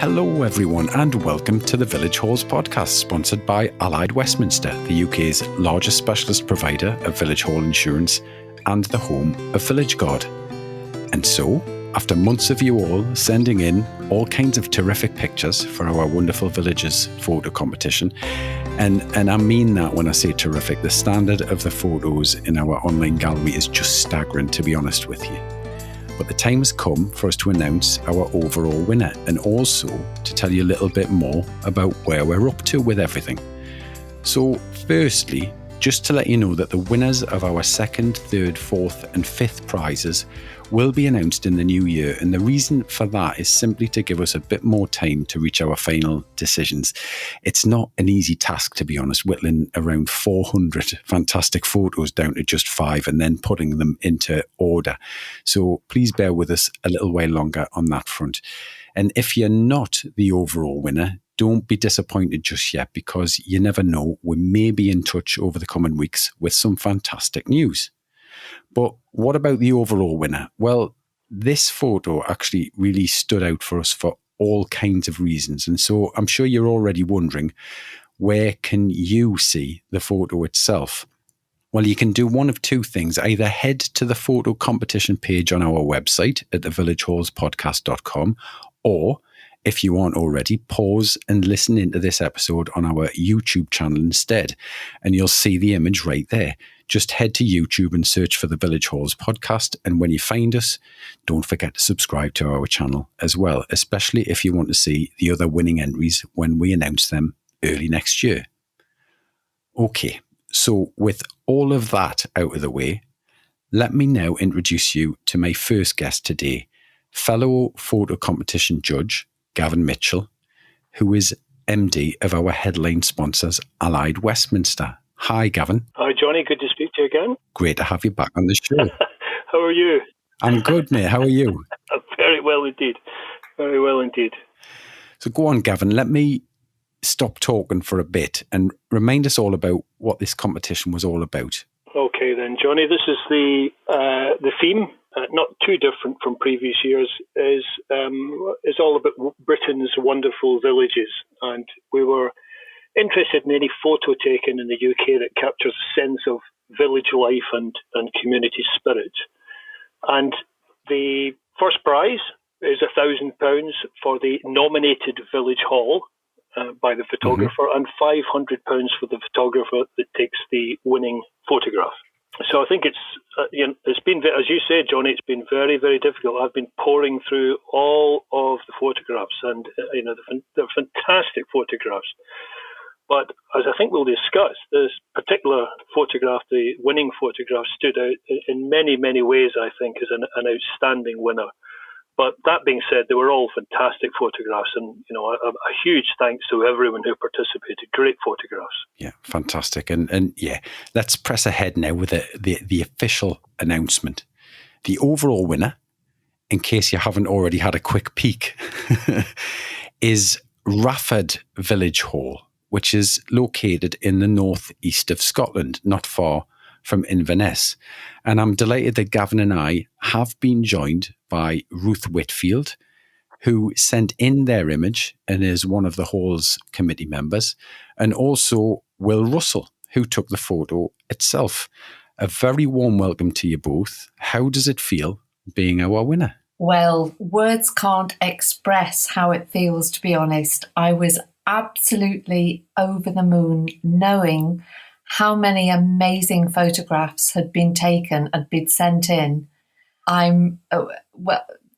Hello everyone and welcome to the Village Halls podcast, sponsored by Allied Westminster, the UK's largest specialist provider of village hall insurance and the home of Village Guard. And so, after months of you all sending in all kinds of terrific pictures for our wonderful villages photo competition, and I mean that when I say terrific, the standard of the photos in our online gallery is just staggering, to be honest with you. But the time has come for us to announce our overall winner and also to tell you a little bit more about where we're up to with everything. So firstly, just to let you know that the winners of our second, third, fourth and fifth prizes will be announced in the new year, and the reason for that is simply to give us a bit more time to reach our final decisions. It's not an easy task, to be honest, whittling around 400 fantastic photos down to just 5 and then putting them into order. So please bear with us a little while longer on that front. And if you're not the overall winner, don't be disappointed just yet, because you never know, we may be in touch over the coming weeks with some fantastic news. But what about the overall winner? Well, this photo actually really stood out for us for all kinds of reasons. And so I'm sure you're already wondering, where can you see the photo itself? Well, you can do one of two things. Either head to the photo competition page on our website at thevillagehallspodcast.com, or if you aren't already, pause and listen into this episode on our YouTube channel instead, and you'll see the image right there. Just head to YouTube and search for the Village Halls podcast, and when you find us, don't forget to subscribe to our channel as well, especially if you want to see the other winning entries when we announce them early next year. Okay, so with all of that out of the way, let me now introduce you to my first guest today, fellow photo competition judge, Gavin Mitchell, who is MD of our headline sponsors, Allied Westminster. Hi, Gavin. Hi, Johnny. Good to speak to you again. Great to have you back on the show. How are you? I'm good, mate. How are you? Very well indeed. Very well indeed. So go on, Gavin. Let me stop talking for a bit and remind us all about what this competition was all about. Okay then, Johnny. This is the theme. Not too different from previous years. Is all about Britain's wonderful villages, and we were interested in any photo taken in the UK that captures a sense of village life and community spirit. And the first prize is £1,000 for the nominated village hall by the photographer, and £500 for the photographer that takes the winning photograph. So I think it's been, as you said, Johnny, it's been very, very difficult. I've been poring through all of the photographs, and they're fantastic photographs. But as I think we'll discuss, this particular photograph, the winning photograph, stood out in many, many ways, I think, as an outstanding winner. But that being said, they were all fantastic photographs, and a huge thanks to everyone who participated. Great photographs. Yeah, fantastic. And yeah, let's press ahead now with the official announcement. The overall winner, in case you haven't already had a quick peek, is Rafford Village Hall, which is located in the northeast of Scotland, not far from Inverness. And I'm delighted that Gavin and I have been joined by Ruth Whitfield, who sent in their image and is one of the Hall's committee members, and also Will Russell, who took the photo itself. A very warm welcome to you both. How does it feel being our winner? Well, words can't express how it feels, to be honest. I was absolutely over the moon knowing how many amazing photographs had been taken and been sent in. I'm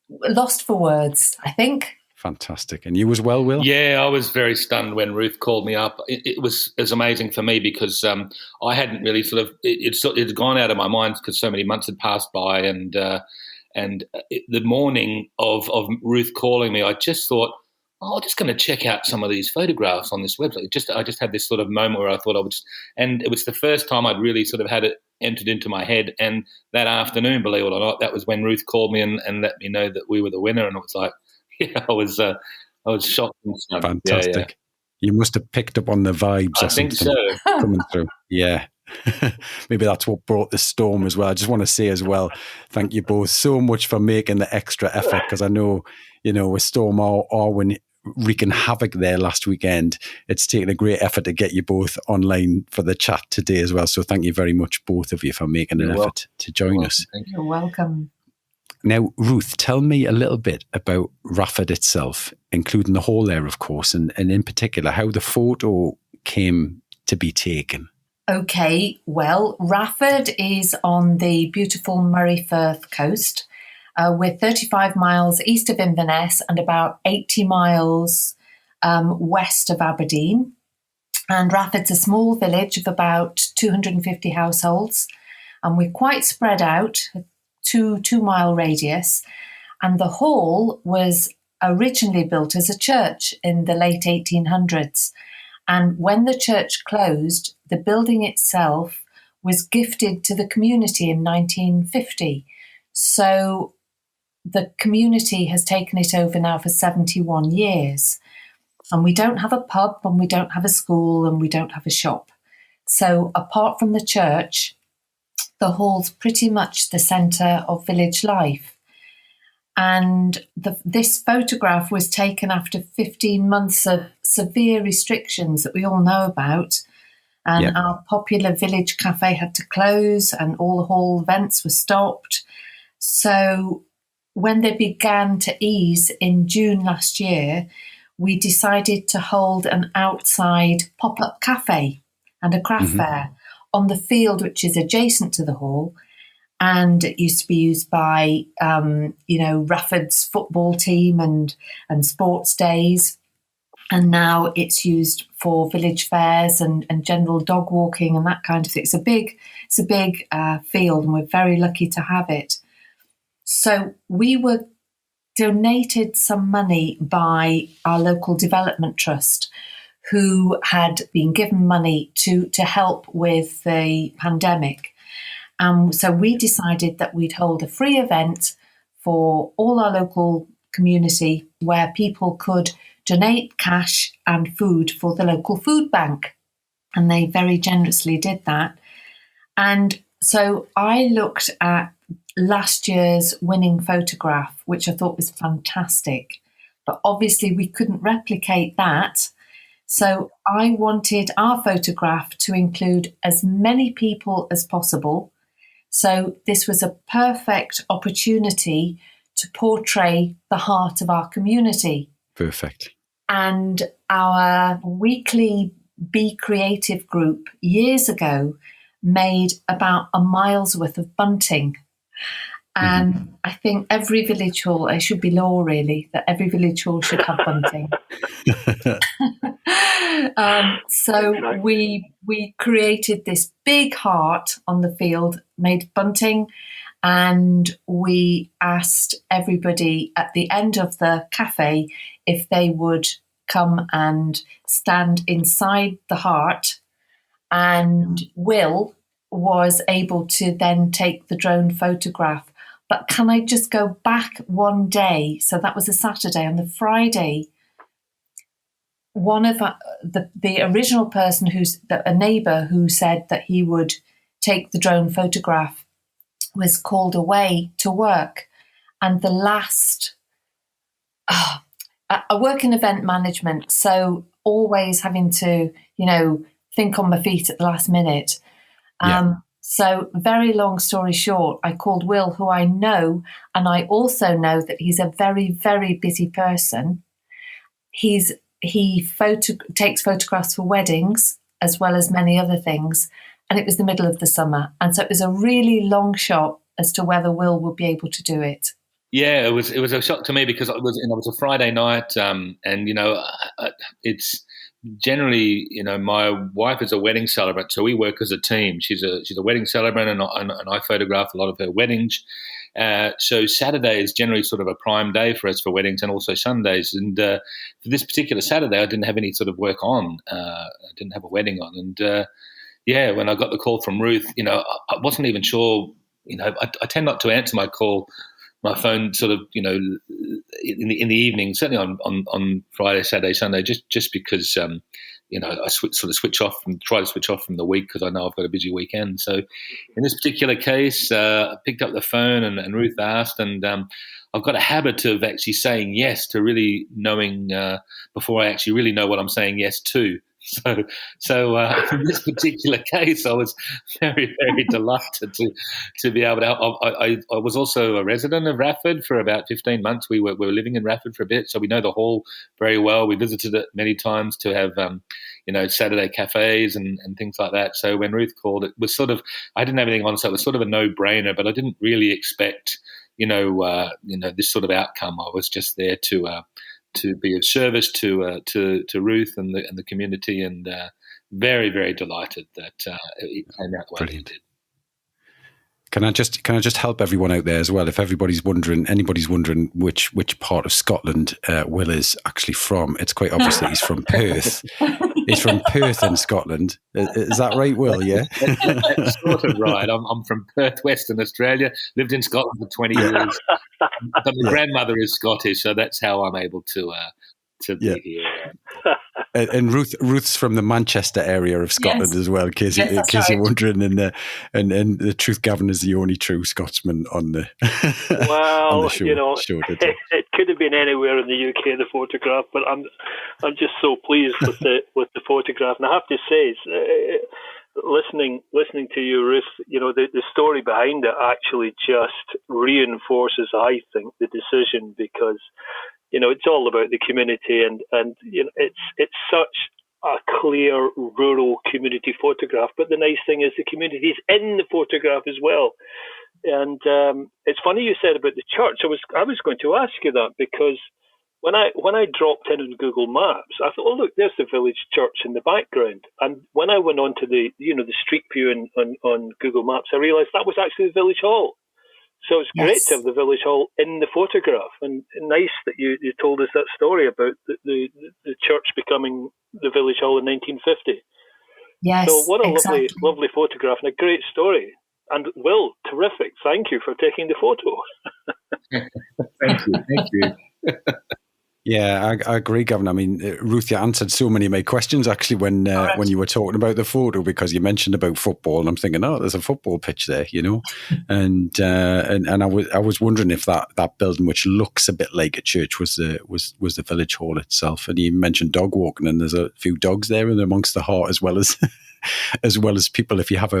lost for words, I think. Fantastic. And you as well, Will? Yeah, I was very stunned when Ruth called me up. It was amazing for me because I hadn't really it had gone out of my mind because so many months had passed by, and the morning of Ruth calling me, I just thought, I'm just going to check out some of these photographs on this website. I just had this sort of moment where I thought and it was the first time I'd really sort of had it entered into my head. And that afternoon, believe it or not, that was when Ruth called me and let me know that we were the winner. And it was like, I was shocked and stunned. Fantastic. Yeah. You must have picked up on the vibes. I think so. Coming through. Yeah. Maybe that's what brought the storm as well. I just want to say as well, thank you both so much for making the extra effort, because I know, with Storm, our wreaking havoc there last weekend. It's taken a great effort to get you both online for the chat today as well. So thank you very much, both of you, for making an effort to join us. You're welcome. Now, Ruth, tell me a little bit about Rafford itself, including the hall there, of course, and in particular, how the photo came to be taken. Okay, well, Rafford is on the beautiful Moray Firth coast. We're 35 miles east of Inverness and about 80 miles west of Aberdeen. And Rafford's a small village of about 250 households. And we're quite spread out, a 2-mile radius. And the hall was originally built as a church in the late 1800s. And when the church closed, the building itself was gifted to the community in 1950. So the community has taken it over now for 71 years. And we don't have a pub, and we don't have a school, and we don't have a shop. So apart from the church, the hall's pretty much the centre of village life. And this photograph was taken after 15 months of severe restrictions that we all know about. And our popular village cafe had to close, and all the hall events were stopped. So when they began to ease in June last year, we decided to hold an outside pop-up cafe and a craft fair on the field, which is adjacent to the hall. And it used to be used by, Rafford's football team and sports days. And now it's used for village fairs and general dog walking and that kind of thing. It's a big field, and we're very lucky to have it. So we were donated some money by our local development trust, who had been given money to help with the pandemic. So we decided that we'd hold a free event for all our local community where people could donate cash and food for the local food bank. And they very generously did that. And so I looked at last year's winning photograph, which I thought was fantastic. But obviously we couldn't replicate that. So I wanted our photograph to include as many people as possible. So this was a perfect opportunity to portray the heart of our community. Perfect. And our weekly Be Creative group years ago made about a mile's worth of bunting. And I think every village hall, it should be law really, that every village hall should have bunting. So we created this big heart on the field, made bunting, and we asked everybody at the end of the cafe if they would come and stand inside the heart. And Will was able to then take the drone photograph. But can I just go back one day? So that was a Saturday. On the Friday, one of the original person a neighbour who said that he would take the drone photograph was called away to work. And the last, I work in event management, so always having to, think on my feet at the last minute. So very long story short, I called Will, who I know, and I also know that he's a very, very busy person. He takes photographs for weddings as well as many other things, and it was the middle of the summer, and so it was a really long shot as to whether Will would be able to do it. Yeah, it was a shock to me because it was a Friday night, and it's generally, my wife is a wedding celebrant, so we work as a team. She's a wedding celebrant, and I photograph a lot of her weddings. So Saturday is generally sort of a prime day for us for weddings, and also Sundays. And for this particular Saturday, I didn't have any sort of work on. I didn't have a wedding on, and when I got the call from Ruth, I wasn't even sure. I tend not to answer my phone sort of, in the evening, certainly on Friday, Saturday, Sunday, just because, I switch off and try to switch off from the week because I know I've got a busy weekend. So in this particular case, I picked up the phone and Ruth asked, and I've got a habit of actually saying yes to really knowing before I actually really know what I'm saying yes to. So in this particular case, I was very, very delighted to be able to. I was also a resident of Rafford for about 15 months. We were living in Rafford for a bit, so we know the hall very well. We visited it many times to have Saturday cafes and things like that. So when Ruth called, it was sort of, I didn't have anything on, so it was sort of a no-brainer. But I didn't really expect this sort of outcome. I was just there to be of service to Ruth and the community, and very, very delighted that it came out the way it did. Can I just help everyone out there as well? If anybody's wondering which part of Scotland Will is actually from, it's quite obvious that he's from Perth. He's from Perth in Scotland. Is that right, Will? Yeah, that's sort of right. I'm from Perth, Western Australia. Lived in Scotland for 20 years. But my grandmother is Scottish, so that's how I'm able to be here. And Ruth's from the Manchester area of Scotland as well, in case you're wondering. And the truth, Gavin is the only true Scotsman on the on the show. It could have been anywhere in the UK, the photograph, but I'm just so pleased with the photograph. And I have to say, listening to you, Ruth, the story behind it actually just reinforces, I think, the decision, because it's all about the community, and it's such a clear rural community photograph. But the nice thing is the community is in the photograph as well. And it's funny you said about the church. I was going to ask you that, because when I dropped in on Google Maps, I thought, oh look, there's the village church in the background. And when I went on to the street view on Google Maps, I realised that was actually the village hall. So it's great to have the village hall in the photograph, and nice that you told us that story about the church becoming the village hall in 1950. Yes, so what a lovely photograph and a great story. And Will, terrific. Thank you for taking the photo. Thank you. Yeah, I agree, Gavin. I mean, Ruth, you answered so many of my questions actually when you were talking about the photo, because you mentioned about football, and I'm thinking, oh, there's a football pitch there, and I was wondering if that building, which looks a bit like a church, was the village hall itself. And you mentioned dog walking, and there's a few dogs there, and amongst the heart as well as people. If you have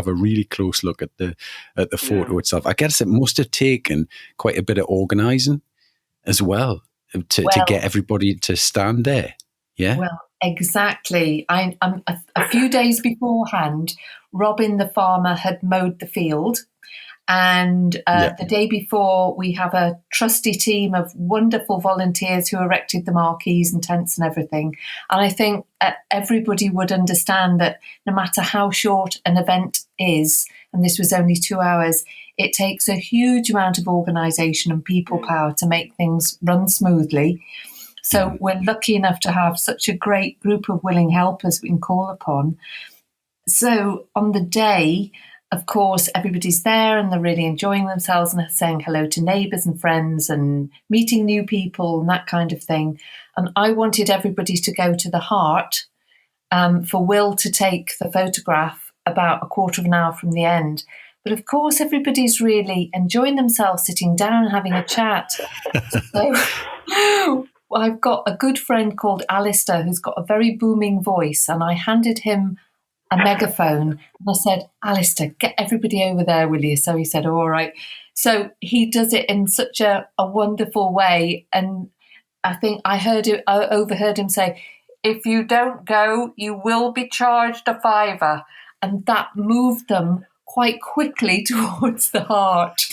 a really close look at the photo itself, I guess it must have taken quite a bit of organising as well. To get everybody to stand there, yeah. Well, exactly. I'm a few days beforehand, Robin the farmer had mowed the field, and the day before we have a trusty team of wonderful volunteers who erected the marquees and tents and everything. And I think everybody would understand that no matter how short an event is, and this was only 2 hours, it takes a huge amount of organisation and people power to make things run smoothly. So we're lucky enough to have such a great group of willing helpers we can call upon. So on the day, of course, everybody's there and they're really enjoying themselves and saying hello to neighbours and friends and meeting new people and that kind of thing. And I wanted everybody to go to the heart for Will to take the photograph about a quarter of an hour from the end. But of course, everybody's really enjoying themselves, sitting down and having a chat. So I've got a good friend called Alistair who's got a very booming voice, and I handed him a megaphone and I said, Alistair, get everybody over there, will you? So he said, all right. So he does it in such a wonderful way. And I think I overheard him say, if you don't go, you will be charged a £5. And that moved them quite quickly towards the heart.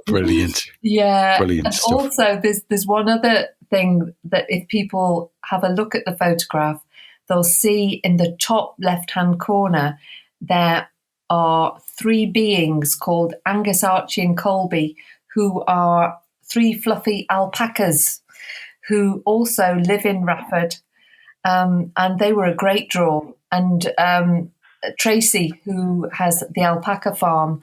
Brilliant. Yeah. Brilliant and stuff. Also, there's one other thing that if people have a look at the photograph, they'll see in the top left-hand corner there are 3 beings called Angus, Archie and Colby, who are 3 fluffy alpacas who also live in Rafford. And they were a great draw. And Tracy, who has the alpaca farm,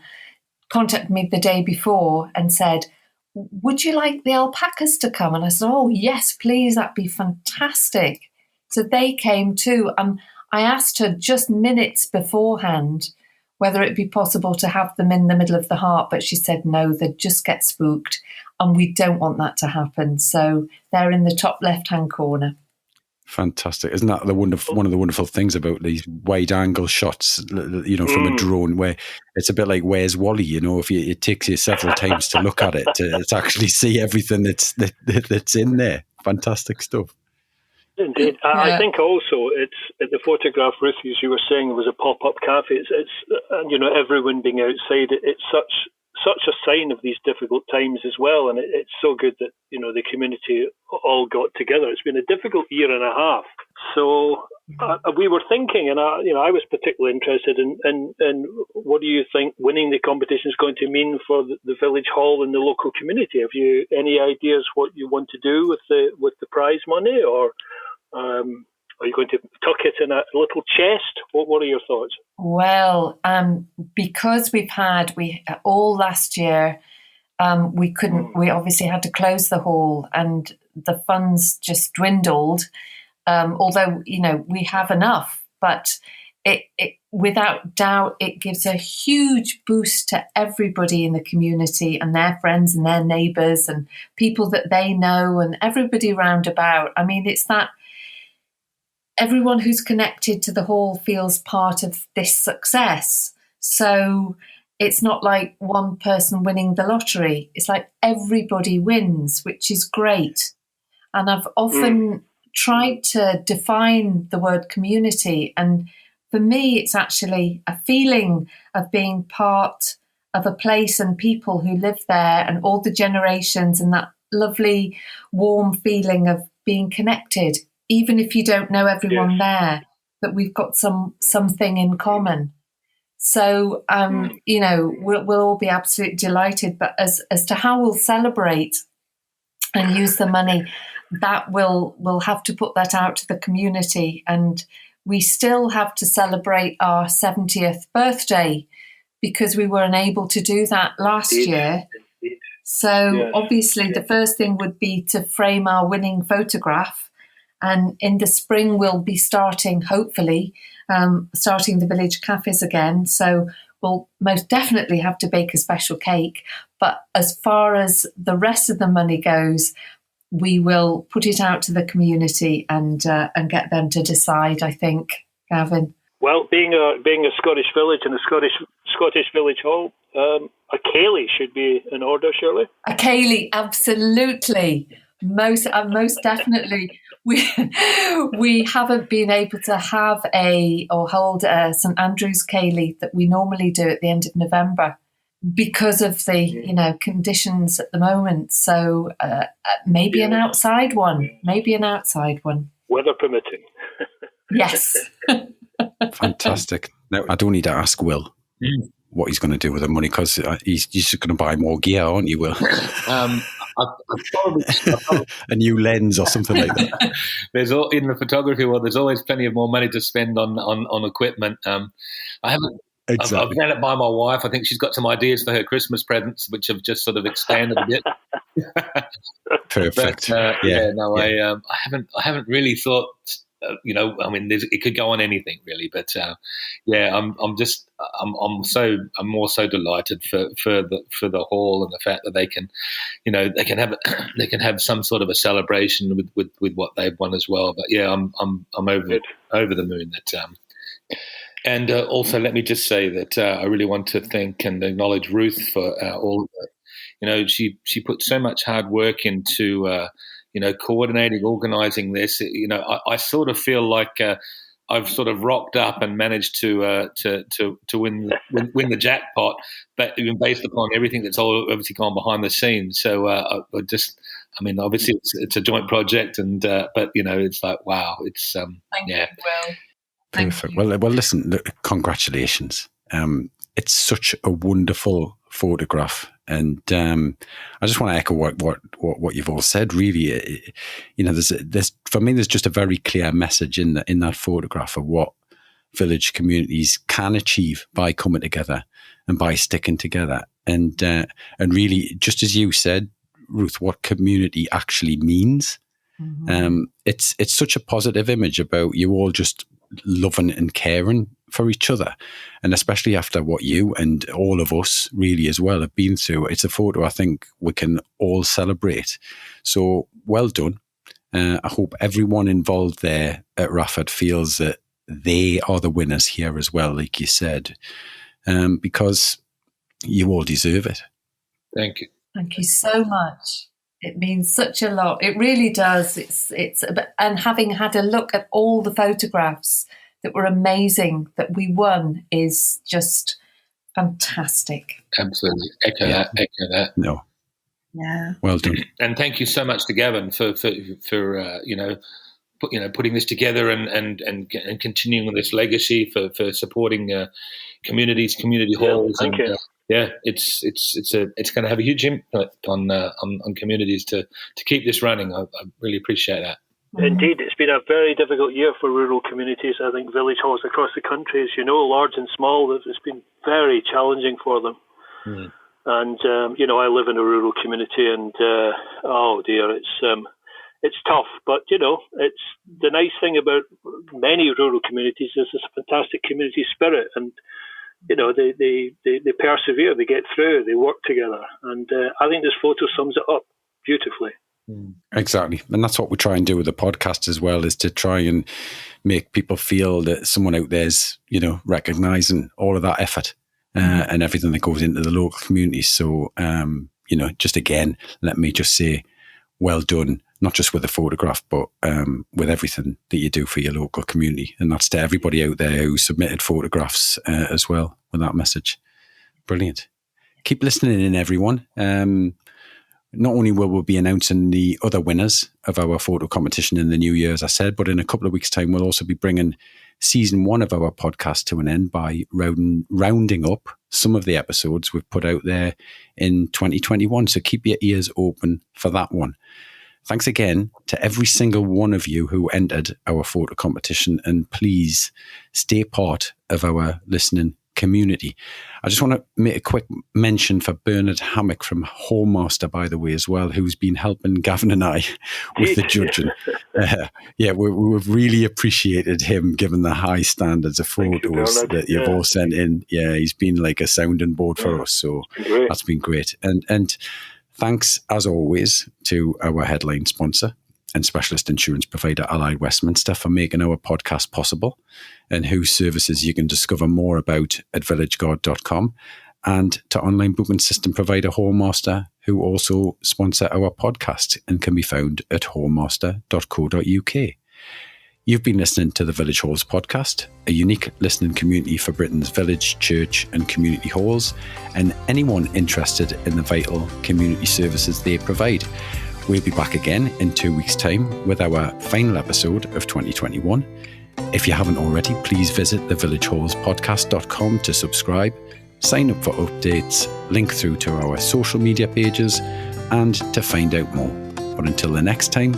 contacted me the day before and said, would you like the alpacas to come? And I said, oh, yes, please, that'd be fantastic. So they came too. I asked her just minutes beforehand whether it be possible to have them in the middle of the heart, but she said no, they'd just get spooked, and we don't want that to happen. So they're in the top left-hand corner. Fantastic. Isn't that one of the wonderful things about these wide angle shots, from a drone, where it's a bit like Where's Wally, if it takes you several times to look at it to actually see everything that's in there. Fantastic stuff. Indeed. I think also it's the photograph, Ruth, as you were saying, was a pop-up cafe. It's everyone being outside. It's such a sign of these difficult times as well, and it's so good that the community all got together. It's been a difficult year and a half, so we were thinking, and I was particularly interested in what do you think winning the competition is going to mean for the village hall and the local community? Have you any ideas what you want to do with the prize money, or are you going to tuck it in a little chest? What are your thoughts? Well, because we all last year, we couldn't. We obviously had to close the hall, and the funds just dwindled. Although we have enough, but it without doubt it gives a huge boost to everybody in the community and their friends and their neighbours and people that they know and everybody round about. I mean, it's that. Everyone who's connected to the hall feels part of this success. So it's not like one person winning the lottery. It's like everybody wins, which is great. And I've often tried to define the word community. And for me, it's actually a feeling of being part of a place and people who live there and all the generations, and that lovely, warm feeling of being connected. Even if you don't know everyone there, that we've got something in common. So, we'll all be absolutely delighted. But as to how we'll celebrate and use the money, that we'll have to put that out to the community. And we still have to celebrate our 70th birthday because we were unable to do that last year. So obviously the first thing would be to frame our winning photograph. And in the spring, we'll be starting the village cafes again. So we'll most definitely have to bake a special cake. But as far as the rest of the money goes, we will put it out to the community and get them to decide, I think, Gavin. Well, being a Scottish village and a Scottish village hall, a ceilidh should be in order, surely? A ceilidh, absolutely. Most definitely. We haven't been able to have hold a St Andrew's ceilidh that we normally do at the end of November because of the conditions at the moment. So maybe an outside one. Weather permitting. Yes. Fantastic. Now I don't need to ask Will what he's going to do with the money because he's just going to buy more gear, aren't you, Will? A new lens or something like that. In the photography world, there's always plenty of more money to spend on equipment. I haven't. Exactly. I've ran it by my wife. I think she's got some ideas for her Christmas presents, which have just sort of expanded a bit. Perfect. But, I haven't really thought. It could go on anything really, but I'm more so delighted for the hall and the fact that they can have some sort of a celebration with what they've won as well. But I'm over the moon that. And also, let me just say that I really want to thank and acknowledge Ruth for all of it. She put so much hard work into. Coordinating, organising this. I sort of feel like I've sort of rocked up and managed to win the jackpot, but even based upon everything that's all obviously gone behind the scenes. So obviously it's a joint project, and but it's like wow, it's Thank you, Will. Perfect. Well, listen, look, congratulations. It's such a wonderful photograph, and I just want to echo what you've all said. Really, there's for me, there's just a very clear message in that photograph of what village communities can achieve by coming together and by sticking together, and really, just as you said, Ruth, what community actually means. Mm-hmm. It's such a positive image about you all just loving and caring for each other. And especially after what you and all of us really as well have been through, it's a photo I think we can all celebrate. So well done. I hope everyone involved there at Rafford feels that they are the winners here as well, like you said, because you all deserve it. Thank you. Thank you so much. It means such a lot. It really does. And having had a look at all the photographs that were amazing that we won is just fantastic. Absolutely. Echo that. No. Yeah. Well done. And thank you so much to Gavin for putting this together and continuing this legacy for supporting communities, community halls. Thank you. It's going to have a huge impact on communities to keep this running. I really appreciate that. Indeed, it's been a very difficult year for rural communities. I think village halls across the country, as you know, large and small, it's been very challenging for them. Mm. And I live in a rural community, and oh dear, it's tough. But it's the nice thing about many rural communities is this fantastic community spirit, and they persevere, they get through, they work together, and I think this photo sums it up beautifully. Exactly, and that's what we try and do with the podcast as well, is to try and make people feel that someone out there's recognizing all of that effort and everything that goes into the local community. So just again, let me just say well done, not just with the photograph, but with everything that you do for your local community. And that's to everybody out there who submitted photographs as well with that message. Brilliant. Keep listening in, everyone. Not only will we be announcing the other winners of our photo competition in the new year, as I said, but in a couple of weeks' time, we'll also be bringing season 1 of our podcast to an end by rounding up some of the episodes we've put out there in 2021. So keep your ears open for that one. Thanks again to every single one of you who entered our photo competition, and please stay part of our listening community. I just want to make a quick mention for Bernard Hammock from Hallmaster, by the way, as well, who's been helping Gavin and I with the judging. We've really appreciated him, given the high standards of photos that you've all sent in. Yeah, he's been like a sounding board for us, so that's been great. And thanks, as always, to our headline sponsor and specialist insurance provider, Allied Westminster, for making our podcast possible, and whose services you can discover more about at villagegod.com, and to online booking system provider Hallmaster, who also sponsor our podcast and can be found at hallmaster.co.uk. You've been listening to the Village Halls podcast, a unique listening community for Britain's village, church and community halls, and anyone interested in the vital community services they provide. We'll be back again in 2 weeks' time with our final episode of 2021. If you haven't already, please visit thevillagehallspodcast.com to subscribe, sign up for updates, link through to our social media pages, and to find out more. But until the next time,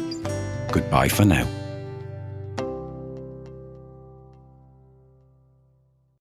goodbye for now.